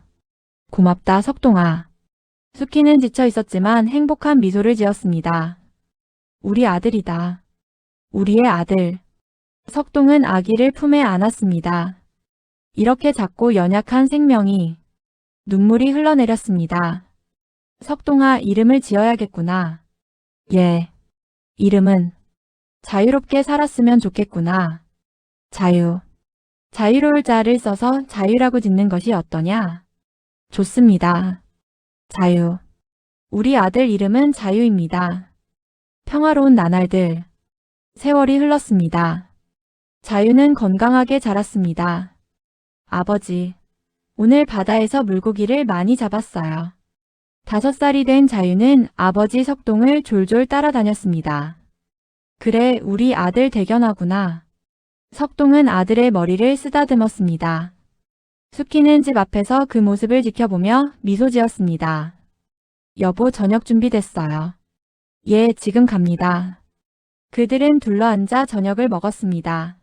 고맙다, 석동아. 수키는 지쳐 있었지만 행복한 미소를 지었습니다. 우리 아들이다. 우리의 아들. 석동은 아기를 품에 안았습니다. 이렇게 작고 연약한 생명이 눈물이 흘러내렸습니다. 석동아, 이름을 지어야겠구나. 예. 이름은 자유롭게 살았으면 좋겠구나. 자유. 자유로울 자를 써서 자유라고 짓는 것이 어떠냐? 좋습니다. 자유. 우리 아들 이름은 자유입니다. 평화로운 나날들. 세월이 흘렀습니다. 자유는 건강하게 자랐습니다. 아버지, 오늘 바다에서 물고기를 많이 잡았어요. 5살이 된 자유는 아버지 석동을 졸졸 따라다녔습니다. 그래, 우리 아들 대견하구나. 석동은 아들의 머리를 쓰다듬었습니다. 수키는 집 앞에서 그 모습을 지켜보며 미소 지었습니다. 여보, 저녁 준비됐어요. 예, 지금 갑니다. 그들은 둘러앉아 저녁을 먹었습니다.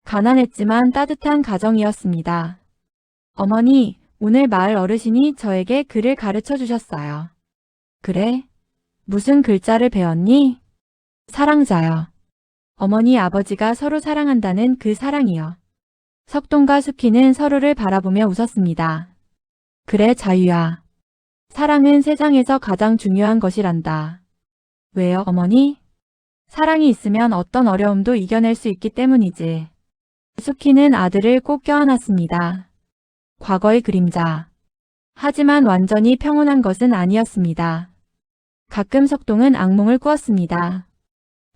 가난했지만 따뜻한 가정이었습니다. 어머니, 오늘 마을 어르신이 저에게 글을 가르쳐 주셨어요. 그래? 무슨 글자를 배웠니? 사랑자요. 어머니 아버지가 서로 사랑한다는 그 사랑이요. 석동과 수키는 서로를 바라보며 웃었습니다. 그래, 자유야. 사랑은 세상에서 가장 중요한 것이란다. 왜요, 어머니? 사랑이 있으면 어떤 어려움도 이겨낼 수 있기 때문이지. 수키는 아들을 꼭 껴안았습니다. 과거의 그림자. 하지만 완전히 평온한 것은 아니었습니다. 가끔 석동은 악몽을 꾸었습니다.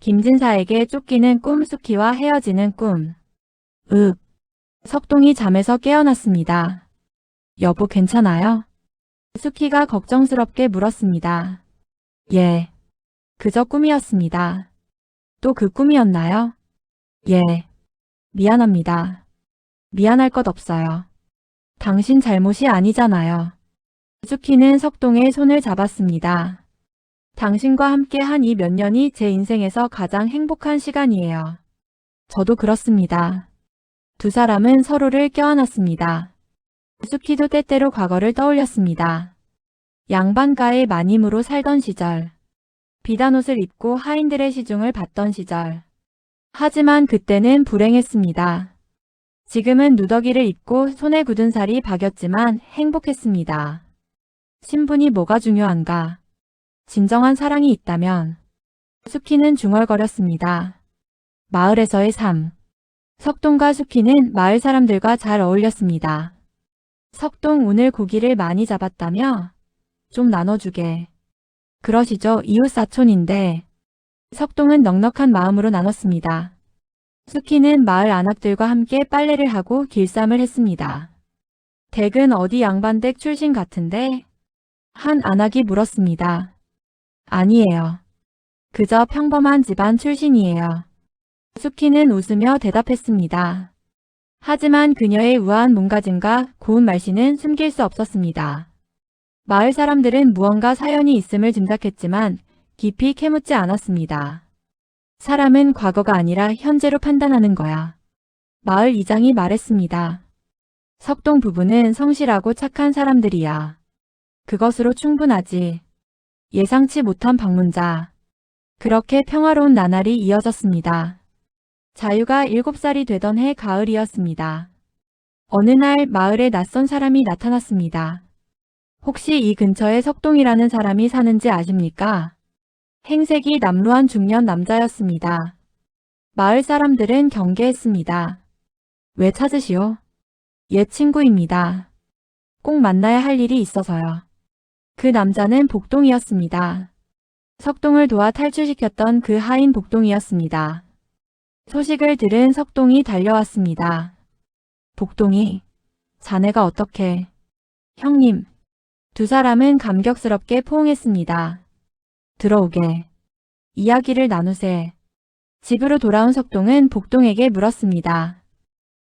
김진사에게 쫓기는 꿈, 수키와 헤어지는 꿈. 석동이 잠에서 깨어났습니다. 여보, 괜찮아요? 수키가 걱정스럽게 물었습니다. 예. 그저 꿈이었습니다. 또 그 꿈이었나요? 예. 미안합니다. 미안할 것 없어요. 당신 잘못이 아니잖아요. 수키는 석동의 손을 잡았습니다. 당신과 함께 한 이 몇 년이 제 인생에서 가장 행복한 시간이에요. 저도 그렇습니다. 두 사람은 서로를 껴안았습니다. 수키도 때때로 과거를 떠올렸습니다. 양반가의 마님으로 살던 시절, 비단 옷을 입고 하인들의 시중을 받던 시절. 하지만 그때는 불행했습니다. 지금은 누더기를 입고 손에 굳은 살이 박였지만 행복했습니다. 신분이 뭐가 중요한가? 진정한 사랑이 있다면. 수키는 중얼거렸습니다. 마을에서의 삶. 석동과 수키는 마을 사람들과 잘 어울렸습니다. 석동, 오늘 고기를 많이 잡았다며? 좀 나눠주게. 그러시죠, 이웃 사촌인데. 석동은 넉넉한 마음으로 나눴습니다. 수키는 마을 안악들과 함께 빨래를 하고 길쌈을 했습니다. 댁은 어디 양반댁 출신 같은데? 한 안악이 물었습니다. 아니에요. 그저 평범한 집안 출신이에요. 수키는 웃으며 대답했습니다. 하지만 그녀의 우아한 몸가짐과 고운 말씨는 숨길 수 없었습니다. 마을 사람들은 무언가 사연이 있음을 짐작했지만 깊이 캐묻지 않았습니다. 사람은 과거가 아니라 현재로 판단하는 거야. 마을 이장이 말했습니다. 석동 부부는 성실하고 착한 사람들이야. 그것으로 충분하지. 예상치 못한 방문자. 그렇게 평화로운 나날이 이어졌습니다. 자유가 7살이 되던 해 가을이었습니다. 어느 날 마을에 낯선 사람이 나타났습니다. 혹시 이 근처에 석동이라는 사람이 사는지 아십니까? 행색이 남루한 중년 남자였습니다. 마을 사람들은 경계했습니다. 왜 찾으시오? 옛 친구입니다. 꼭 만나야 할 일이 있어서요. 그 남자는 복동이었습니다. 석동을 도와 탈출시켰던 그 하인 복동이었습니다. 소식을 들은 석동이 달려왔습니다. 복동이, 자네가 어떻게... 형님, 두 사람은 감격스럽게 포옹했습니다. 들어오게. 이야기를 나누세. 집으로 돌아온 석동은 복동에게 물었습니다.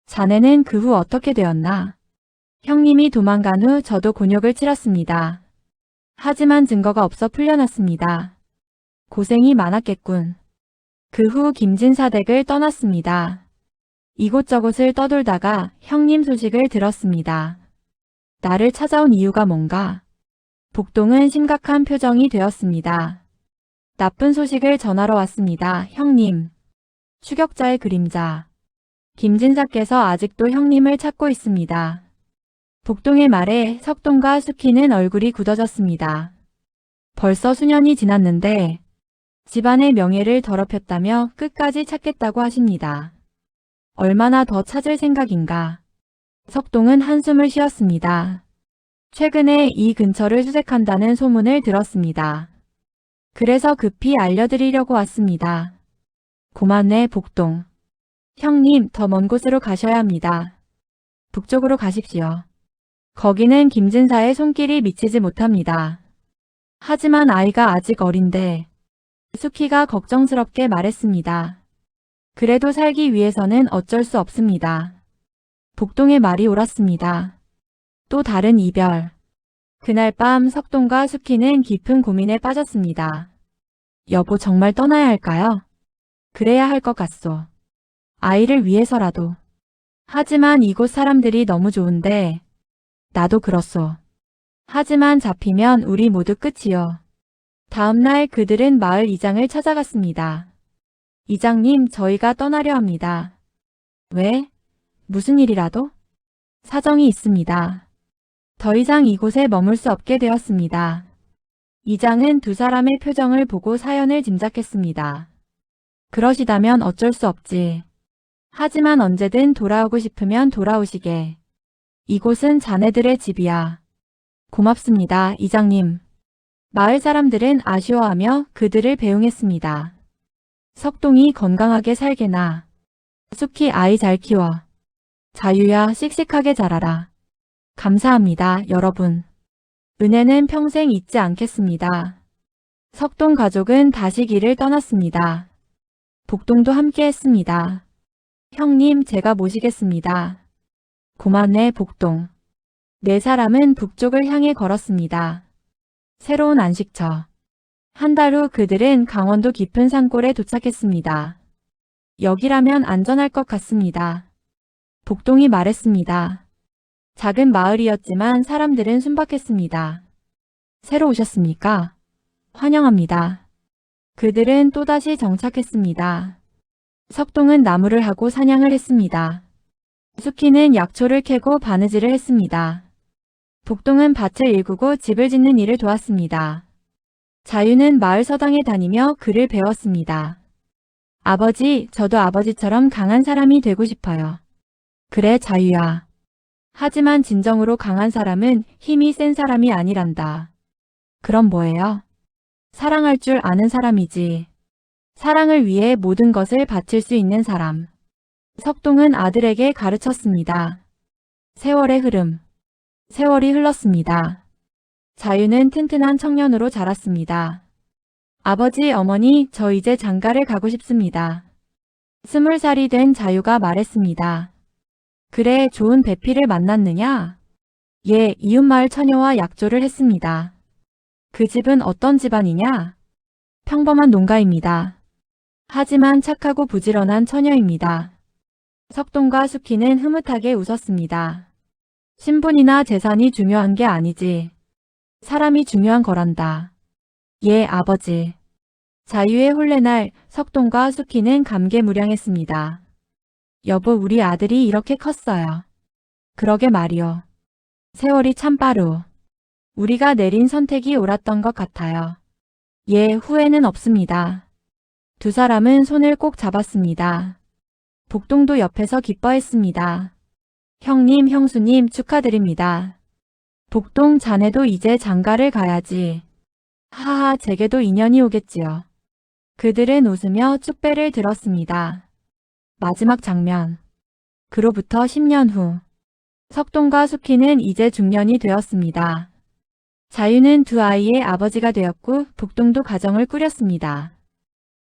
자네는 그 후 어떻게 되었나? 형님이 도망간 후 저도 곤욕을 치렀습니다. 하지만 증거가 없어 풀려났습니다. 고생이 많았겠군. 그 후 김진사 댁을 떠났습니다. 이곳저곳을 떠돌다가 형님 소식을 들었습니다. 나를 찾아온 이유가 뭔가? 복동은 심각한 표정이 되었습니다. 나쁜 소식을 전하러 왔습니다, 형님. 추격자의 그림자. 김진사께서 아직도 형님을 찾고 있습니다. 복동의 말에 석동과 수키는 얼굴이 굳어졌습니다. 벌써 수년이 지났는데 집안의 명예를 더럽혔다며 끝까지 찾겠다고 하십니다. 얼마나 더 찾을 생각인가? 석동은 한숨을 쉬었습니다. 최근에 이 근처를 수색한다는 소문을 들었습니다. 그래서 급히 알려드리려고 왔습니다. 고맙네, 복동. 형님, 더 먼 곳으로 가셔야 합니다. 북쪽으로 가십시오. 거기는 김진사의 손길이 미치지 못합니다. 하지만 아이가 아직 어린데... 수키가 걱정스럽게 말했습니다. 그래도 살기 위해서는 어쩔 수 없습니다. 복동의 말이 옳았습니다. 또 다른 이별. 그날 밤 석동과 수키는 깊은 고민에 빠졌습니다. 여보, 정말 떠나야 할까요? 그래야 할 것 같소. 아이를 위해서라도. 하지만 이곳 사람들이 너무 좋은데. 나도 그렇소. 하지만 잡히면 우리 모두 끝이요. 다음 날 그들은 마을 이장을 찾아갔습니다. 이장님, 저희가 떠나려 합니다. 왜? 무슨 일이라도? 사정이 있습니다. 더 이상 이곳에 머물 수 없게 되었습니다. 이장은 두 사람의 표정을 보고 사연을 짐작했습니다. 그러시다면 어쩔 수 없지. 하지만 언제든 돌아오고 싶으면 돌아오시게. 이곳은 자네들의 집이야. 고맙습니다, 이장님. 마을 사람들은 아쉬워하며 그들을 배웅했습니다. 석동이 건강하게 살게나. 수키, 아이 잘 키워. 자유야, 씩씩하게 자라라. 감사합니다, 여러분. 은혜는 평생 잊지 않겠습니다. 석동 가족은 다시 길을 떠났습니다. 복동도 함께 했습니다. 형님, 제가 모시겠습니다. 고맙네, 복동. 네 사람은 북쪽을 향해 걸었습니다. 새로운 안식처. 한 달 후 그들은 강원도 깊은 산골에 도착했습니다. 여기라면 안전할 것 같습니다. 복동이 말했습니다. 작은 마을이었지만 사람들은 순박했습니다. 새로 오셨습니까? 환영합니다. 그들은 또다시 정착했습니다. 석동은 나무를 하고 사냥을 했습니다. 수키는 약초를 캐고 바느질을 했습니다. 복동은 밭을 일구고 집을 짓는 일을 도왔습니다. 자유는 마을 서당에 다니며 글을 배웠습니다. 아버지, 저도 아버지처럼 강한 사람이 되고 싶어요. 그래, 자유야. 하지만 진정으로 강한 사람은 힘이 센 사람이 아니란다. 그럼 뭐예요? 사랑할 줄 아는 사람이지. 사랑을 위해 모든 것을 바칠 수 있는 사람. 석동은 아들에게 가르쳤습니다. 세월의 흐름. 세월이 흘렀습니다. 자유는 튼튼한 청년으로 자랐습니다. 아버지, 어머니, 저 이제 장가를 가고 싶습니다. 20살이 된 자유가 말했습니다. 그래, 좋은 배필을 만났느냐? 예, 이웃마을 처녀와 약조를 했습니다. 그 집은 어떤 집안이냐? 평범한 농가입니다. 하지만 착하고 부지런한 처녀입니다. 석동과 수키는 흐뭇하게 웃었습니다. 신분이나 재산이 중요한 게 아니지. 사람이 중요한 거란다. 예, 아버지. 자유의 혼례날 석동과 수키는 감개무량했습니다. 여보, 우리 아들이 이렇게 컸어요. 그러게 말이요. 세월이 참 빠르. 우리가 내린 선택이 옳았던 것 같아요. 예, 후회는 없습니다. 두 사람은 손을 꼭 잡았습니다. 복동도 옆에서 기뻐했습니다. 형님, 형수님 축하드립니다. 복동, 자네도 이제 장가를 가야지. 하하, 제게도 인연이 오겠지요. 그들은 웃으며 축배를 들었습니다. 마지막 장면. 그로부터 10년 후. 석동과 수키는 이제 중년이 되었습니다. 자유는 두 아이의 아버지가 되었고 복동도 가정을 꾸렸습니다.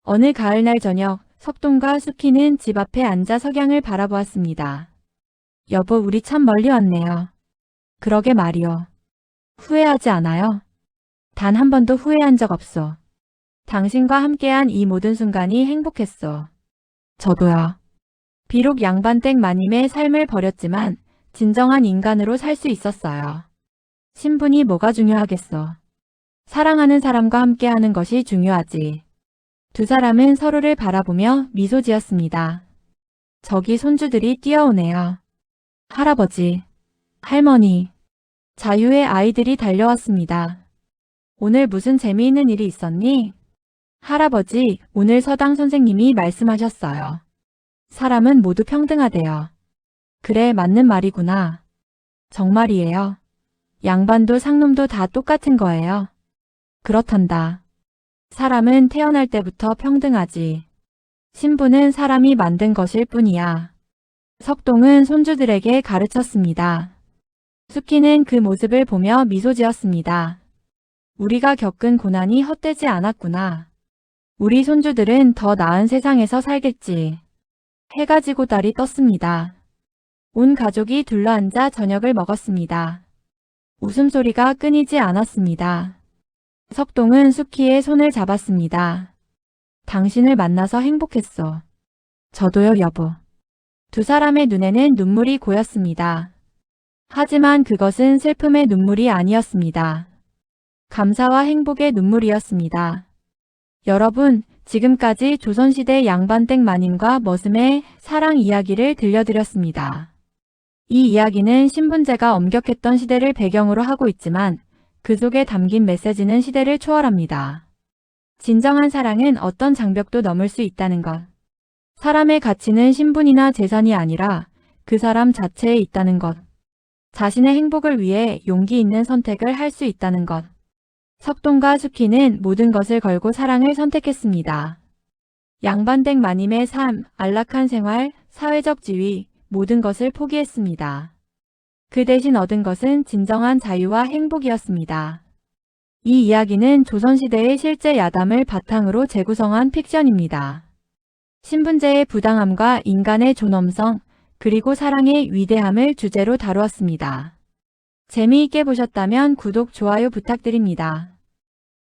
어느 가을날 저녁, 석동과 수키는 집 앞에 앉아 석양을 바라보았습니다. 여보, 우리 참 멀리 왔네요. 그러게 말이요. 후회하지 않아요? 단 한 번도 후회한 적 없소. 당신과 함께한 이 모든 순간이 행복했소. 저도요. 비록 양반댁 마님의 삶을 버렸지만 진정한 인간으로 살 수 있었어요. 신분이 뭐가 중요하겠어. 사랑하는 사람과 함께하는 것이 중요하지. 두 사람은 서로를 바라보며 미소 지었습니다. 저기 손주들이 뛰어오네요. 할아버지, 할머니, 자유의 아이들이 달려왔습니다. 오늘 무슨 재미있는 일이 있었니? 할아버지, 오늘 서당 선생님이 말씀하셨어요. 사람은 모두 평등하대요. 그래, 맞는 말이구나. 정말이에요. 양반도 상놈도 다 똑같은 거예요. 그렇단다. 사람은 태어날 때부터 평등하지. 신분은 사람이 만든 것일 뿐이야. 석동은 손주들에게 가르쳤습니다. 수키는 그 모습을 보며 미소 지었습니다. 우리가 겪은 고난이 헛되지 않았구나. 우리 손주들은 더 나은 세상에서 살겠지. 해가 지고 달이 떴습니다. 온 가족이 둘러앉아 저녁을 먹었습니다. 웃음소리가 끊이지 않았습니다. 석동은 수키의 손을 잡았습니다. 당신을 만나서 행복했어. 저도요, 여보. 두 사람의 눈에는 눈물이 고였습니다. 하지만 그것은 슬픔의 눈물이 아니었습니다. 감사와 행복의 눈물이었습니다. 여러분, 지금까지 조선시대 양반댁 마님과 머슴의 사랑 이야기를 들려드렸습니다. 이 이야기는 신분제가 엄격했던 시대를 배경으로 하고 있지만 그 속에 담긴 메시지는 시대를 초월합니다. 진정한 사랑은 어떤 장벽도 넘을 수 있다는 것. 사람의 가치는 신분이나 재산이 아니라 그 사람 자체에 있다는 것. 자신의 행복을 위해 용기 있는 선택을 할 수 있다는 것. 석동과 수키는 모든 것을 걸고 사랑을 선택했습니다. 양반댁 마님의 삶, 안락한 생활, 사회적 지위, 모든 것을 포기했습니다. 그 대신 얻은 것은 진정한 자유와 행복이었습니다. 이 이야기는 조선시대의 실제 야담을 바탕으로 재구성한 픽션입니다. 신분제의 부당함과 인간의 존엄성, 그리고 사랑의 위대함을 주제로 다루었습니다. 재미있게 보셨다면 구독, 좋아요 부탁드립니다.